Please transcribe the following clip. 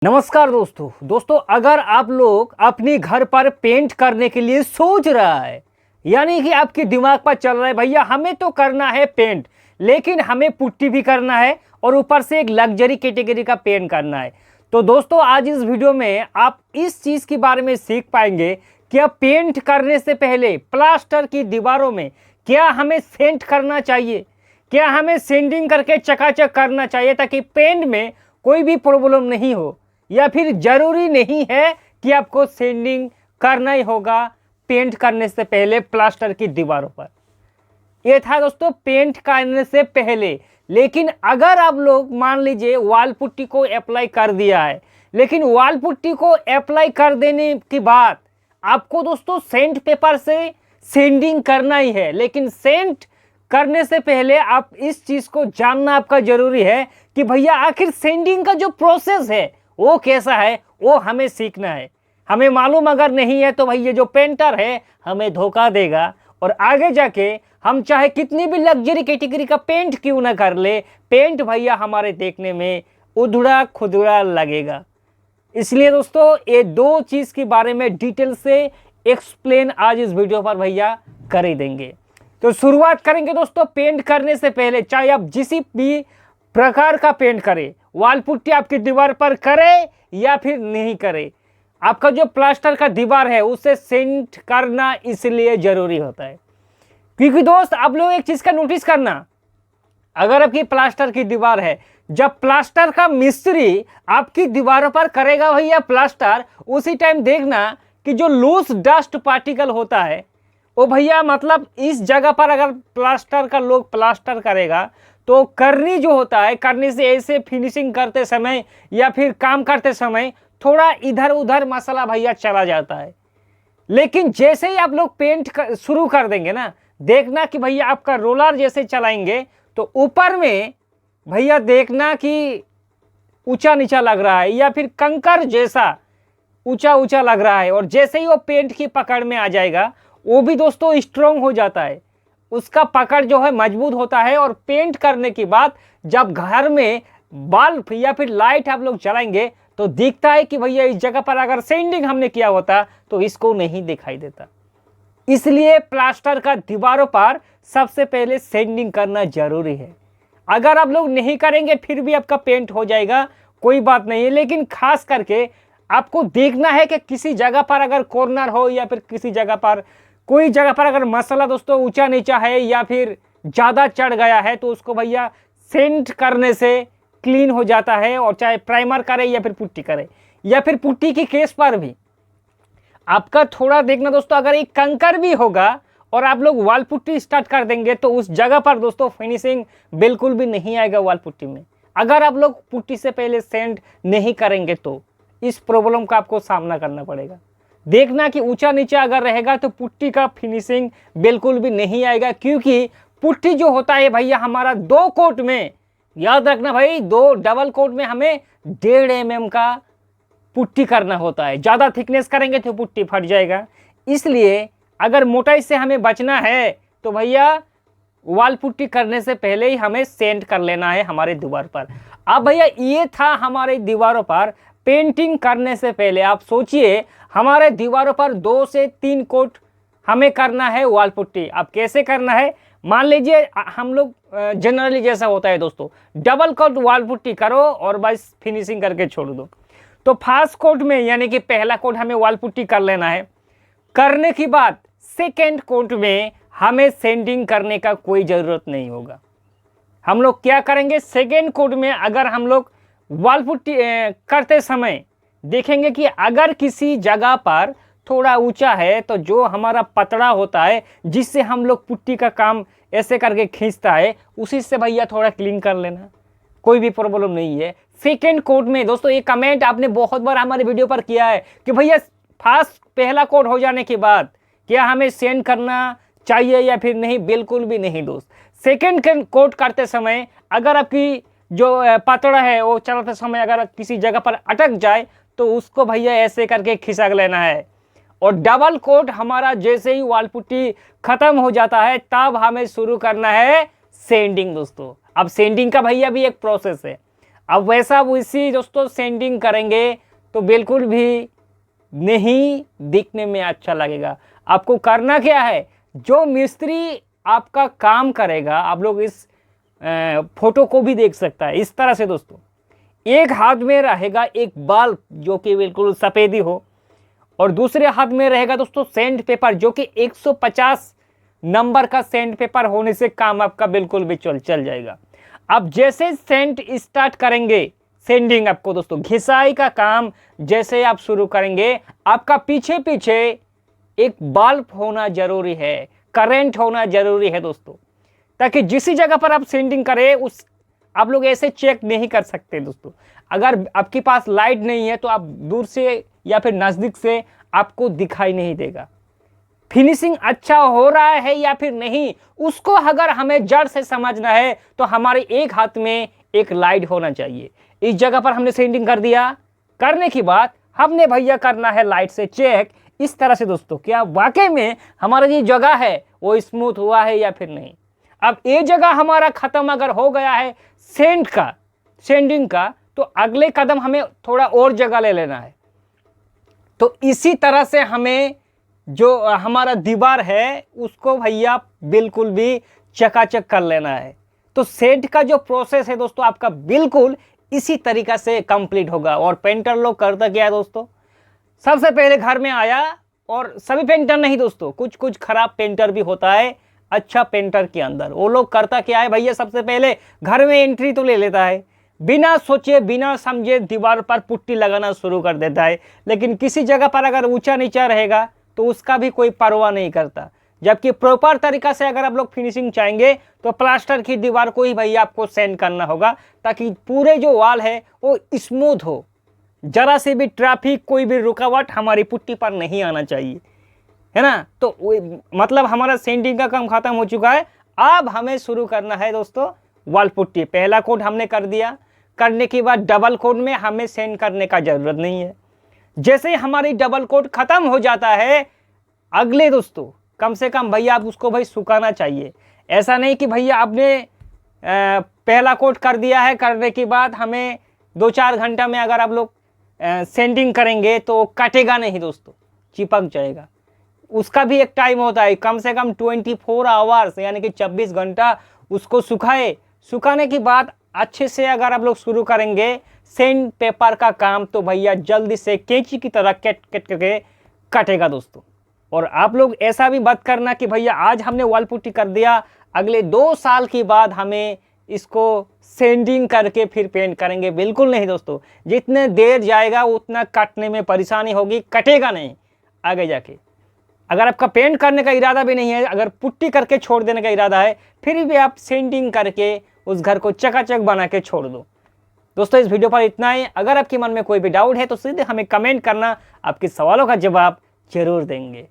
नमस्कार दोस्तों अगर आप लोग अपने घर पर पेंट करने के लिए सोच रहा है, यानी कि आपके दिमाग पर चल रहा है भैया हमें तो करना है पेंट, लेकिन हमें पुट्टी भी करना है और ऊपर से एक लग्जरी कैटेगरी का पेंट करना है। तो दोस्तों आज इस वीडियो में आप इस चीज़ के बारे में सीख पाएंगे कि अब पेंट करने से पहले प्लास्टर की दीवारों में क्या हमें सेंट करना चाहिए, क्या हमें सेंडिंग करके चकाचक करना चाहिए ताकि पेंट में कोई भी प्रॉब्लम नहीं हो, या फिर ज़रूरी नहीं है कि आपको सेंडिंग करना ही होगा पेंट करने से पहले प्लास्टर की दीवारों पर। यह था दोस्तों पेंट करने से पहले। लेकिन अगर आप लोग मान लीजिए वॉल पुट्टी को अप्लाई कर दिया है, लेकिन वॉल पुट्टी को अप्लाई कर देने के बाद आपको दोस्तों सेंट पेपर से सेंडिंग करना ही है, लेकिन सेंट करने से पहले आप इस चीज़ को जानना आपका ज़रूरी है कि भैया आखिर सेंडिंग का जो प्रोसेस है वो कैसा है, वो हमें सीखना है। हमें मालूम अगर नहीं है तो भाई ये जो पेंटर है हमें धोखा देगा, और आगे जाके हम चाहे कितनी भी लग्जरी कैटेगरी का पेंट क्यों ना कर ले, पेंट भैया हमारे देखने में उधड़ा खुदड़ा लगेगा। इसलिए दोस्तों ये दो चीज़ के बारे में डिटेल से एक्सप्लेन आज इस वीडियो पर भैया कर ही देंगे। तो शुरुआत करेंगे दोस्तों पेंट करने से पहले, चाहे आप जिस भी प्रकार का पेंट करें, वॉल पुट्टी आपकी दीवार पर करे या फिर नहीं करे, आपका जो प्लास्टर का दीवार है उसे सेंट करना इसलिए जरूरी होता है। क्योंकि दोस्त आप लोग एक चीज़ का नोटिस करना, अगर आपकी प्लास्टर की दीवार है, जब प्लास्टर का मिस्त्री आपकी दीवारों पर करेगा भैया प्लास्टर, उसी टाइम देखना कि जो लूज डस्ट पार्टिकल होता है वो भैया मतलब इस जगह पर अगर प्लास्टर का लोग प्लास्टर करेगा तो करनी जो होता है, करने से ऐसे फिनिशिंग करते समय या फिर काम करते समय थोड़ा इधर उधर मसाला भैया चला जाता है। लेकिन जैसे ही आप लोग पेंट शुरू कर देंगे ना, देखना कि भैया आपका रोलर जैसे चलाएंगे तो ऊपर में भैया देखना कि ऊंचा नीचा लग रहा है या फिर कंकर जैसा ऊंचा ऊंचा लग रहा है, और जैसे ही वो पेंट की पकड़ में आ जाएगा वो भी दोस्तों स्ट्रॉन्ग हो जाता है, उसका पकड़ जो है मजबूत होता है। और पेंट करने के बाद जब घर में बल्ब या फिर लाइट आप लोग जलाएंगे तो दिखता है कि भैया इस जगह पर अगर सेंडिंग हमने किया होता तो इसको नहीं दिखाई देता। इसलिए प्लास्टर का दीवारों पर सबसे पहले सेंडिंग करना जरूरी है। अगर आप लोग नहीं करेंगे फिर भी आपका पेंट हो जाएगा, कोई बात नहीं है, लेकिन खास करके आपको देखना है कि किसी जगह पर अगर कॉर्नर हो या फिर किसी जगह पर कोई जगह पर अगर मसाला दोस्तों ऊंचा नीचा है या फिर ज़्यादा चढ़ गया है तो उसको भैया सेंट करने से क्लीन हो जाता है। और चाहे प्राइमर करे या फिर पुट्टी करे, या फिर पुट्टी की केस पर भी आपका थोड़ा देखना दोस्तों, अगर एक कंकर भी होगा और आप लोग वॉल पुट्टी स्टार्ट कर देंगे तो उस जगह पर दोस्तों फिनिशिंग बिल्कुल भी नहीं आएगा वॉल पुट्टी में। अगर आप लोग पुट्टी से पहले सेंट नहीं करेंगे तो इस प्रॉब्लम का आपको सामना करना पड़ेगा। देखना कि ऊंचा नीचा अगर रहेगा तो पुट्टी का फिनिशिंग बिल्कुल भी नहीं आएगा, क्योंकि पुट्टी जो होता है भैया हमारा 2 कोट में, याद रखना भाई 2 डबल कोट में हमें 1.5 mm का पुट्टी करना होता है। ज़्यादा थिकनेस करेंगे तो पुट्टी फट जाएगा। इसलिए अगर मोटाई से हमें बचना है तो भैया वॉल पुट्टी करने से पहले ही हमें सेंट कर लेना है हमारे दीवार पर। अब भैया ये था हमारे दीवारों पर पेंटिंग करने से पहले। आप सोचिए हमारे दीवारों पर 2 से 3 कोट हमें करना है वॉल पुट्टी। अब कैसे करना है, मान लीजिए हम लोग जनरली जैसा होता है दोस्तों, डबल कोट वॉल पुट्टी करो और बस फिनिशिंग करके छोड़ दो। तो फर्स्ट कोट में यानी कि पहला कोट हमें वॉल पुट्टी कर लेना है। करने के बाद सेकेंड कोट में हमें सेंडिंग करने का कोई ज़रूरत नहीं होगा। हम लोग क्या करेंगे, सेकेंड कोट में अगर हम लोग वॉल पुट्टी करते समय देखेंगे कि अगर किसी जगह पर थोड़ा ऊंचा है तो जो हमारा पतड़ा होता है जिससे हम लोग पुट्टी का काम ऐसे करके खींचता है, उसी से भैया थोड़ा क्लीन कर लेना, कोई भी प्रॉब्लम नहीं है। सेकेंड कोट में दोस्तों एक कमेंट आपने बहुत बार हमारे वीडियो पर किया है कि भैया फर्स्ट पहला कोट हो जाने के बाद क्या हमें सेंड करना चाहिए या फिर नहीं। बिल्कुल भी नहीं दोस्त। सेकेंड कोट करते समय अगर आपकी जो पतड़ा है वो चलाते समय अगर किसी जगह पर अटक जाए तो उसको भैया ऐसे करके खिसक लेना है। और डबल कोट हमारा जैसे ही वॉल पुट्टी खत्म हो जाता है तब हमें शुरू करना है सेंडिंग दोस्तों। अब सेंडिंग का भैया भी एक प्रोसेस है। अब वैसा वैसी दोस्तों सेंडिंग करेंगे तो बिल्कुल भी नहीं दिखने में अच्छा लगेगा। आपको करना क्या है, जो मिस्त्री आपका काम करेगा, आप लोग इस फोटो को भी देख सकता है इस तरह से दोस्तों। एक हाथ में रहेगा एक बल्ब जो कि बिल्कुल सफ़ेदी हो, और दूसरे हाथ में रहेगा दोस्तों सैंड पेपर जो कि 150 नंबर का सैंड पेपर होने से काम आपका बिल्कुल भी चल जाएगा। अब जैसे सेंट स्टार्ट करेंगे सेंडिंग, आपको दोस्तों घिसाई का काम जैसे आप शुरू करेंगे, आपका पीछे पीछे एक बल्ब होना जरूरी है, करंट होना जरूरी है दोस्तों, ताकि जिस जगह पर आप सेंडिंग करें उस आप लोग ऐसे चेक नहीं कर सकते दोस्तों। अगर आपके पास लाइट नहीं है तो आप दूर से या फिर नज़दीक से आपको दिखाई नहीं देगा। फिनिशिंग अच्छा हो रहा है या फिर नहीं, उसको अगर हमें जड़ से समझना है तो हमारे एक हाथ में एक लाइट होना चाहिए। इस जगह पर हमने सेंडिंग कर दिया, करने के बाद हमने भैया करना है लाइट से चेक इस तरह से दोस्तों, क्या वाकई में हमारा ये जगह है वो स्मूथ हुआ है या फिर नहीं। अब ये जगह हमारा खत्म अगर हो गया है सेंडिंग का, तो अगले कदम हमें थोड़ा और जगह ले लेना है। तो इसी तरह से हमें जो हमारा दीवार है उसको भैया बिल्कुल भी चकाचक कर लेना है। तो सेंट का जो प्रोसेस है दोस्तों आपका बिल्कुल इसी तरीका से कंप्लीट होगा। और पेंटर लोग करता क्या है दोस्तों, सबसे पहले घर में आया, और सभी पेंटर नहीं दोस्तों, कुछ कुछ खराब पेंटर भी होता है अच्छा पेंटर के अंदर। वो लोग करता क्या है भैया, सबसे पहले घर में एंट्री तो ले लेता है, बिना सोचे बिना समझे दीवार पर पुट्टी लगाना शुरू कर देता है। लेकिन किसी जगह पर अगर ऊंचा नीचा रहेगा तो उसका भी कोई परवाह नहीं करता। जबकि प्रॉपर तरीका से अगर आप लोग फिनिशिंग चाहेंगे तो प्लास्टर की दीवार को ही भैया आपको सेंड करना होगा, ताकि पूरे जो वॉल है वो स्मूथ हो, जरा से भी ट्रैफिक कोई भी रुकावट हमारी पुट्टी पर नहीं आना चाहिए, है ना। तो मतलब हमारा सेंडिंग का काम खत्म हो चुका है। अब हमें शुरू करना है दोस्तों वॉल पुट्टी। पहला कोट हमने कर दिया, करने के बाद डबल कोट में हमें सेंड करने का जरूरत नहीं है। जैसे ही हमारी डबल कोट खत्म हो जाता है, अगले दोस्तों कम से कम भैया आप उसको भाई सुखाना चाहिए। ऐसा नहीं कि भैया आपने पहला कोट कर दिया है, करने के बाद हमें 2-4 घंटा में अगर आप लोग सेंडिंग करेंगे तो कटेगा नहीं दोस्तों, चिपक जाएगा। उसका भी एक टाइम होता है, कम से कम 24 आवर्स यानी कि 24 घंटा उसको सुखाए। सुखाने के बाद अच्छे से अगर आप लोग शुरू करेंगे सैंड पेपर का काम, तो भैया जल्दी से कैंची की तरह कट करके कटेगा दोस्तों। और आप लोग ऐसा भी मत करना कि भैया आज हमने वॉल पुट्टी कर दिया, अगले 2 साल के बाद हमें इसको सेंडिंग करके फिर पेंट करेंगे, बिल्कुल नहीं दोस्तों। जितने देर जाएगा उतना कटने में परेशानी होगी, कटेगा नहीं आगे जाके। अगर आपका पेंट करने का इरादा भी नहीं है, अगर पुट्टी करके छोड़ देने का इरादा है, फिर भी आप सेंडिंग करके उस घर को चकाचक बना के छोड़ दो। दोस्तों इस वीडियो पर इतना ही। अगर आपके मन में कोई भी डाउट है तो सीधे हमें कमेंट करना, आपके सवालों का जवाब जरूर देंगे।